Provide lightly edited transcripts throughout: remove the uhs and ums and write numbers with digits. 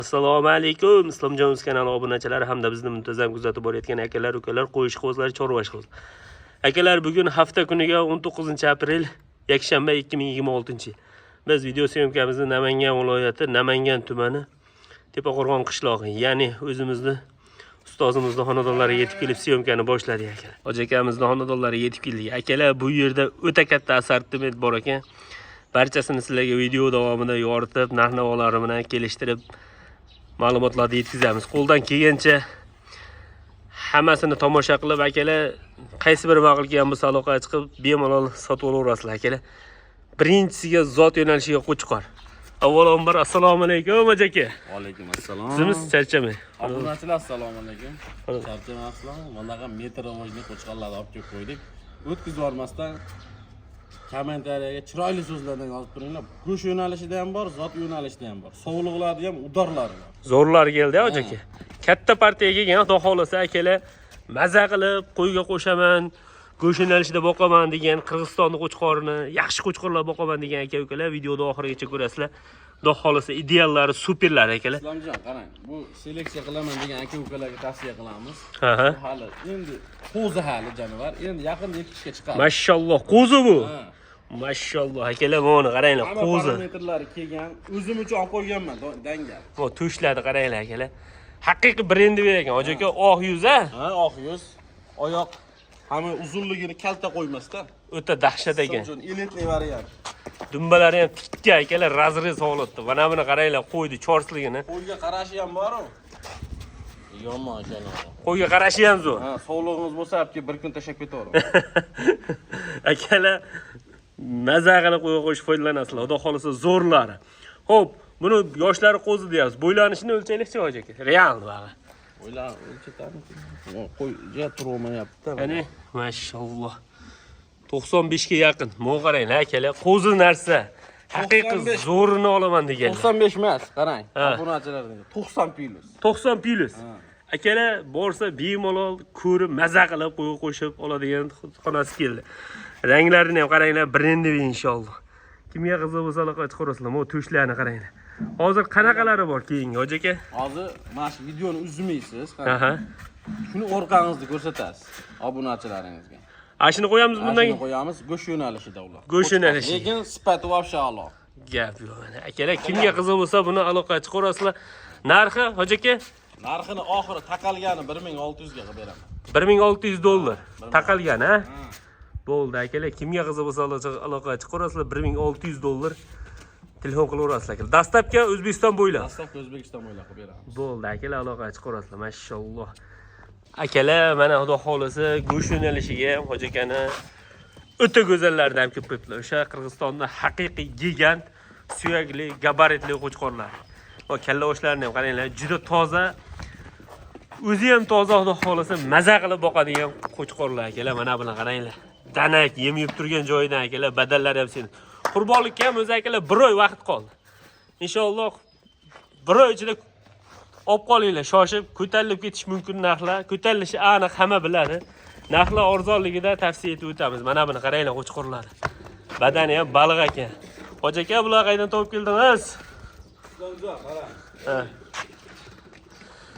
Assalomu alaykum. Islomjonimiz kanali obunachilari hamda bizni muntazam kuzatib borayotgan akalar, ukalar, qo'yish qo'zlari, chorva qo'zlari. Akalar, bugun hafta kuniga 19-aprel, yakshanba 2026-yil. Biz video syomkamizni Namangan viloyati, Namangan tumani, Tepaqo'rg'on qishlog'i, ya'ni o'zimizni ustozimizning xonadonlariga yetib kelib syomkani boshladik akalar. Hoji akamizning xonadonlariga yetib keldik. Akalar, bu yerda o'ta katta assortiment bor ekan. Barchasini sizlarga video davomida yoritib, narx-navolar bilan kelishtirib ma'lumotlarni yetkazamiz. Qo'ldan kelgancha hammasini tomosha qilib, akalar, qaysi bir ma'qul kelgan bo'lsa aloqaga chiqib, bemalol sotib olaverasizlar akalar. Birinchisiga zot yo'nalishiga qo'chqor. Avvalambor assalomu alaykum hoji aka. Va alaykum assalom. Sizimiz charchamang. Obunachilar assalomu alaykum. Charchamasizlar. Mana metr rivojni qo'chqorlarni olib kelib qo'ydik. O'tkazib yubormasdan kommentariyaga chiroyli so'zlardan yozib turinglar. Go'sht yo'nalishida ham bor, zot yo'nalishida ham bor. Sovuqlarida ham, udorlari bor. Zo'rlar keldi hoji aka. Katta partiya kelgan, xudo xolasa akalar, maza qilib qo'yga qo'shaman, go'sht yo'nalishida boqaman degan Qirg'izistonning qo'chqorini, yaxshi qo'chqorlar boqaman degan aka-ukalar videoda oxirigacha ko'rasizlar. Xudo xolasa ideallari, superlar akalar. Islomjon, qarang, bu seleksiya qilaman degan aka-ukalarga tavsiya qilamiz. Hali endi qo'zi hali jonivar, endi yaqinda ekishga chiqadi. Mashalloh, qo'zi bu. Mashalloh akalar, mana qaranglar, qo'zi. Parametrlari kelgan, o'zim uchun olib qo'yganman, dangal. Bu to'shladi qaranglar akalar. Haqiqiy brendi bergan. Hoji aka, oq yuz a? Ha, oq yuz. Oyoq hamma uzunligini kalta qo'ymasdan. O'ta dahshat ekan. Uchun elitli variant. Dumbalari ham tikka akalar, razrez holatda. Mana buni qaranglar, qo'ydi chorsligini. Qo'yga qarashi ham bor-ku. Yomon akalar. Qo'yga qarashi ham zo'r. Ha, sog'lig'ingiz bo'lsa, olib kelib bir kun tashab ketaveramiz. Akalar, maza qilib qo'yga qo'shib foydalanasizlar. Xudo xolasa zo'rlari. Xo'p, buni yoshlari qo'zi deyapsiz. Bo'ylanishini o'lchaylikchi hoji aka. Real bag'i. Bo'ylan o'lchatamiz. Qo'yga turolmayapti. Ya'ni, mashalloh. 95 ga yaqin. Mo' qaranglar akalar, qo'zi narsa. Haqiqiy zo'rini olaman degan. 95 emas, qarang. Obunachilarga 90 plus. 90 plus. Akalar borsa bemalol ko'rib, maza qilib qo'yga qo'shib oladigan xonasi keldi. Ranglarini ham qaranglar, brendi inshaalloh. Kimga qiziq bo'lsa aloqa chiqarasizlar. Mo' to'shlarni qaranglar. Hozir qanaqalari bor keyingi hoji aka? Hozir mana shu videoni uzmaysiz. Shuni orqangizda ko'rsatasiz obunachilaringizga. Ashini qo'yamiz bundan keyin. Qo'yamiz, go'sht yo'nalishida ular. Go'sht yo'nalishi. Lekin sifati vobsha a'lo. Gap yo'q. Akalar, kimga qiziq bo'lsa buni aloqa chiqarasizlar. Narxi hoji aka? Narxini oxiri taqalgani 1600 ga qilib beraman. $1600 taqalgan, ha? Bo'ldi akalar, kimga qiziq bo'lsa aloqa chiqarasizlar, $1600 telefon qilaverasizlar. Dastlabki O'zbekiston bo'ylab. Dastlabki O'zbekiston bo'ylab qilib beramiz. Bo'ldi akalar, aloqa chiqarasizlar. Mashalloh. Akalar, mana xudo xolasa go'sht yo'nalishiga ham hoji akani o'ta go'zallardan ko'p qo'yibdilar. O'sha Qirg'izistonning haqiqiy gigant, suyakli, gabaritli qo'chqorlar. Va kalla oshlarini ham qaranglar, juda toza. O'zi ham toza, xudo xolasa maza qilib boqadigan qo'chqorlar akalar. Mana buni qaranglar. Danak yem yeb turgan joyidan akalar, badallari ham seni. Qurbonlikka ham o'zi akalar 1 oy vaqt qoldi. Inshaalloh 1 oy ichida olib qolinglar, shoshib ko'tarilib ketish mumkin narxlar. Ko'tarilishi aniq, hamma biladi. Narxlar arzonligida tavsiya etib o'tamiz. Mana buni qaranglar, qo'chqorlar. Badani ham baliq ekan. Hoji aka, bular qaydan topib keldingiz? Ha.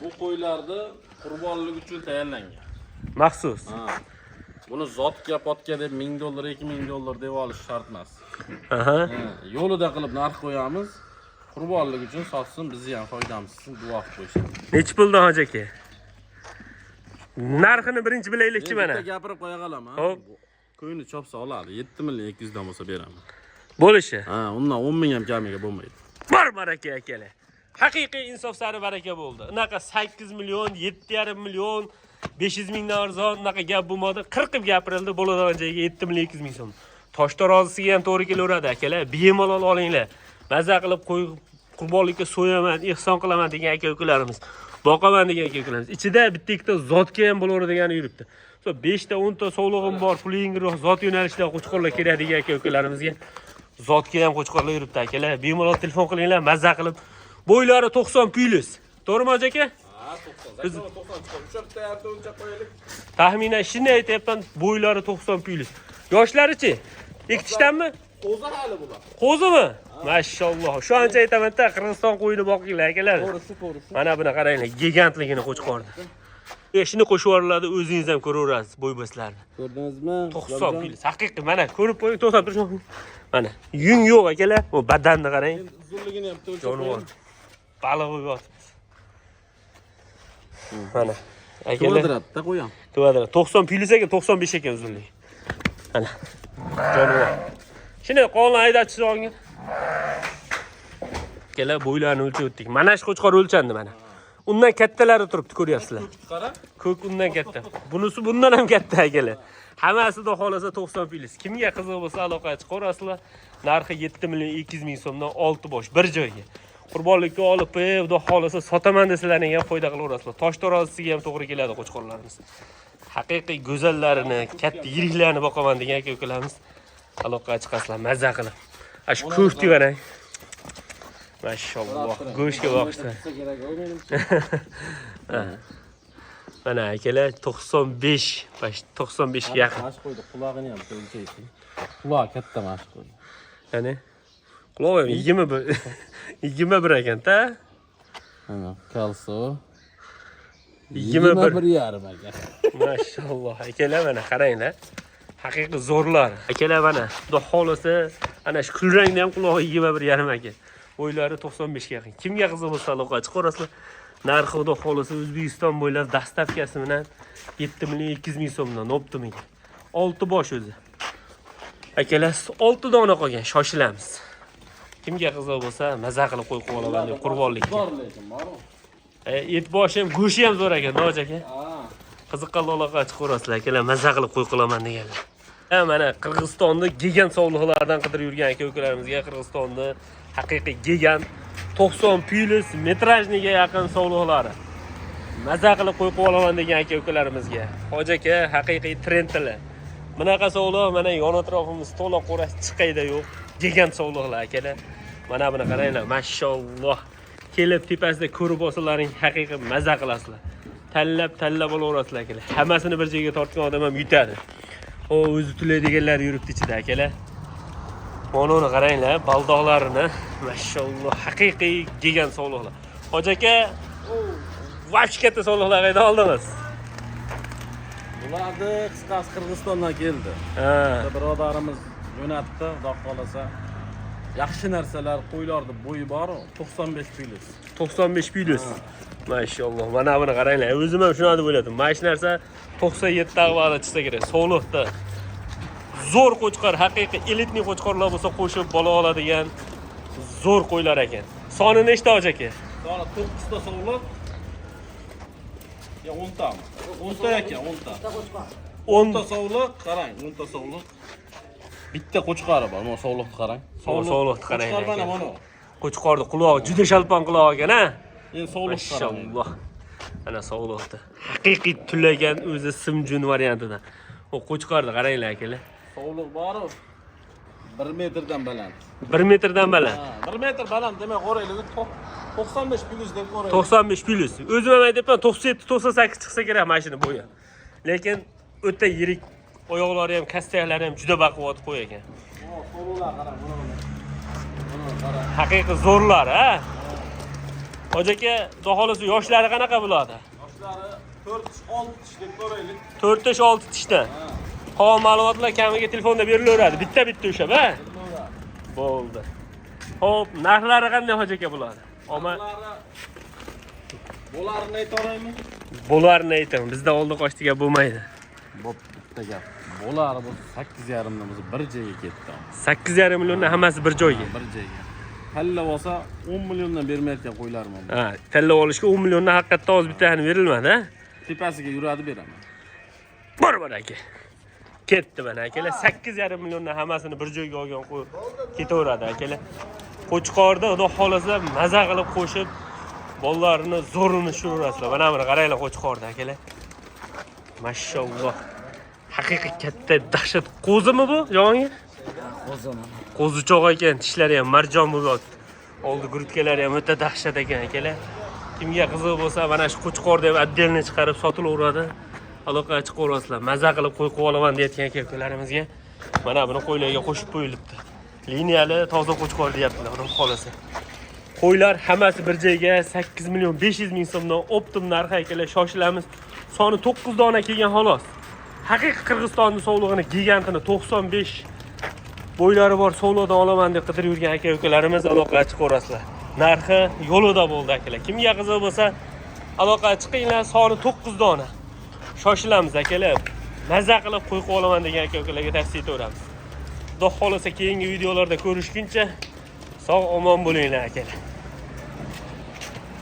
Bu qo'ylarni qurbonlik uchun tayyorlangan. Maxsus. Ha. Buni zotga, potga deb $1000, $2000 deb olish shart emas. Yo'lida qilib narx qo'yamiz. Qurbonlik uchun sotsin, bizni ham foydamiz uchun duo qilib qo'ysin. Nechi puldan hoji aka? Narxini birinchi bilaylikchi mana. Bitta gapirib qo'ya qolaman. Xo'p. Qo'yni chopsa oladi. 7.200 dan bo'lsa beraman. Bo'lishi. Ha, undan 10 ming ham kamiga bo'lmaydi. Bor baraka akalar. Haqiqiy insof sari baraka bo'ldi. Unaqa 8 million, 7,5 million, 500 mingdan arzon unaqa gap bo'lmadi. 40 qilib gapirildi, bo'ladigan joyga 7,200 ming so'm. Tosh tarozisiga ham to'g'ri kelaveradi akalar. Bemalol olinglar. Maza qilib qo'y qurbonlikka so'yaman, ehson qilaman degan aka-ukalarimiz. Boqaman degan aka-ukalarimiz. Ichida bitta ikkita zotga ham bo'laveradigan yuribdi. 5 ta 10 ta sog'lig'im bor, pulingroq zot yo'nalishida qo'chqorlar kerak degan aka-ukalarimizga zotga ham qo'chqorlar yuribdi akalar. Bemalol telefon qilinglar, maza qilib. Bo'ylari 90 plus. To'g'rimi hoji aka? Ha, 90. 90 chiqdi. 3 ta o'lchab qo'yaylik. Taxminan shuni aytayapman, bo'ylari 90 plus. Yoshlarichi? Ekitishdanmi? Qo'zi hali bular. Qo'zimi? Ha, Mashalloh. Shu ancha aytaman-da, Qirg'iziston qo'yini boqinglar akalar. To'g'risi. Mana buni qaranglar, gigantligini qo'chqorni. Eshini qo'shib yuboriladi, o'zingiz ham ko'raverasiz bo'y-bo'slarni. Ko'rdingizmi? 90 pil. Haqiqiy mana ko'rib qo'ying, to'xtab turing. Mana yung yo'q akalar. Bu badanni qarang. Uzunligini ham o'lchab Jonivor. qo'ying. Baliq bo'lib yotibmiz. Mana akalar. Kvadratda qo'yam. Kvadrat 90 plyus ekan, 95 ekan uzunligi. Mana. Jonivor. Shuni qonun haydatchi olgan. Akalar bo'ylarni o'lchab o'tdik. Mana shu qo'chqor o'lchandi mana. Undan kattalari turibdi, ko'ryapsizlar. Qara. Ko'k undan katta. Bunisi bundan ham katta akalar. Hammasida xohlasa 90 plyus. Kimga qiziq bo'lsa aloqaga chiqarasizlar. Narxi 7 million 200 ming so'mdan 6 bosh bir joyga. Qurbonlikka olib, xudo xohlasa sotaman desalarning ham foyda qilaverasizlar. Tosh tarozisiga ham to'g'ri keladi qo'chqorlarimiz. Haqiqiy go'zallarini, katta yiriklarini boqaman degan aka-ukalarimiz aloqaga chiqasizlar maza qilib. Shu ko'kni qarang. Mashalloh, go'shtga boqishdi. Mana akalar 95, 95 ga yaqin. Mash qo'ydi, qulog'ini ham o'lchaydi. Quloq katta mash qo'ydi. Ya'ni quloq 21 ekan-da. Mana kalso 21 yarim ekan. Mashalloh, akalar mana qaranglar. Haqiqiy zo'rlar. Akalar mana, xudo xolasa, ana shu kulrangda ham qulog'i 21 yarim ekan. Bo'ylari 95 ga yaqin. Kimga qiziq bo'lsa aloqa chiqarasizlar. Narxi xudo xolasa O'zbekiston bo'ylab dastavkasi bilan 7 million 200 ming so'mdan optimiga. 6 bosh o'zi. Akalar 6 dona qolgan, shoshilamiz. Kimga qiziq bo'lsa maza qilib qo'yib olaman deb qurbonlikka. Bor lekin, bormi? Et boshi ham, go'shi ham zo'r ekan, Noj aka. Qiziqqan aloqa chiqarasizlar, akalar maza qilib qo'yib qilaman deganlar. Mana Qirg'izistonda gigant sovliqlardan qidirib yurgan aka-ukalarimizga Qirg'izistonda haqiqiy gigant 90 plyus metrajniga yaqin sovliqlari. Maza qilib qo'yib olaman degan aka-ukalarimizga. Hoji aka haqiqiy trendlar. Bunaqa sovliq mana yon atrofimiz to'liq qo'rash chiqayda yo'q. Gigant sovliqlar akalar. Mana buni qaranglar, mashalloh. Kelib tepasida ko'rib olsalaring haqiqiy maza qilasizlar. Tanlab olaverasizlar akalar. Hammasini bir joyga tortgan odam ham yutadi. O o'zi tilaydiganlar yuribdi ichida akalar. Mana uni qaranglar, baldoqlarini. Mashalloh, haqiqiy gigant sovliqlar. Hoji aka, vaqt katta sovliqlar qayda oldingiz? Bularni qisqasi Qirg'izistondan keldi. Birodarimiz jo'natdi, xudo xolasa. Yaxshi narsalar, qo'ylarning bo'yi bor, 95 plyus. 95 plyus. Mashalloh, mana buni qaranglar. O'zim ham shuni deb o'yladim. Mana shu narsa 97 tag'vada chiqsa kerak. Sovliqda zo'r qo'chqor, haqiqiy elitniy qo'chqorlar bo'lsa qo'shib bola oladigan zo'r qo'ylar ekan. Soni nechta Hoji aka? Soni 9 ta sovliq. Ya 10 ta. 10 ta ekan, 10 ta. 10 ta sovliq, qarang, 10 ta sovliq. Bitta qo'chqori bor, mana sovliqni qarang. Sovliqni qarang. Qo'chqor mana mana. Qo'chqorning qulog'i juda shalpon quloq ekan, ha? Endi sovliq qarang. Mashalloh. Ana sovliqda. Haqiqiy tulagan o'zi simjun variantidan. O qo'chqorni qaranglar akalar. Sovliq bor. 1 metrdan baland. 1 metrdan baland. 1 metr baland demak, qo'raylik 95 plyus deb qo'raylik. 95 plyus. O'zim ham aytibman 97-98 chiqsa kerak mashina bo'yi. Lekin o'ta yirik, oyoqlari ham, kastaklari ham juda baquvvat qo'y ekan. Sovliqlar qarang, buni. Haqiqiy zo'rlar, ha? Hoji aka, xudo xolasa yoshlari qanaqa bo'ladi? Yoshlari 4-6 tish deb qo'raylik. 4-6 tishdan. Qolgan ma'lumotlar kamiga telefonda berilaveradi. Bitta o'sha, ha? Bo'ldi. Xo'p, narxlari qanday Hoji aka bo'ladi? Bularni aytaveraymi? Bularni ayting, bizda oldi qochdiga bo'lmaydi. Bo'p, bitta gap. Bular bu 8,5 dan bir joyga ketdi. 8,5 milliondan hammasi bir joyga. Bir joyga. Talla olsa 10 milliondan bermayotgan qo'ylarim bor. Ha, talla olishga 10 milliondan haqiqatda o'z bittani berilmadi, ha? Tepasiga yuradi beraman. Bor aka. Ketdi mana akalar, 8,5 milliondan hammasini bir joyga olgan qo'y ketaveradi akalar. Qo'chqorda xudo xolasa maza qilib qo'shib bolalarini zo'rini tushiraverasizlar. Mana buni qaranglar qo'chqorda akalar. Mashalloh. Haqiqiy katta dahshat qo'zimi bu, Javohir? Qo'zimi. Qo'zichoq ekan, tishlari ham marjon bo'lib. Oldi grudkalari ham o'ta dahshat ekan akalar. Kimga qiziq bo'lsa, mana shu qo'chqorda ham отдельно chiqarib sotilaveradi. Aloqaga chiqaverasizlar. Maza qilib qo'y quvolaman deyotgan aka-ukalarimizga mana buni qo'ylarga qo'shib qo'yilibdi. Liniyali toza qo'chqor deyaptilar, xudo xolasa. Qo'ylar hammasi bir joyga 8 million 500 ming so'mdan optim narxi akalar, shoshilamiz. Soni 9 dona kelgan xolos. Haqiqiy Qirg'izistonning sovlig'ini gigantini 95 bo'ylari bor sovlodan olaman deb qidirib yurgan aka-ukalarimiz aloqaga chiqaverasizlar. Narxi yo'lida bo'ldi akalar. Kimga qiziq bo'lsa aloqaga chiqinglar, soni 9 dona. Shoshilamiz akalar. Mazza qilib qo'yib olaman degan aka-ukalarga tavsiya etaveramiz. Xudo xolasa keyingi videolarda ko'rishguncha sog' omon bo'linglar akalar.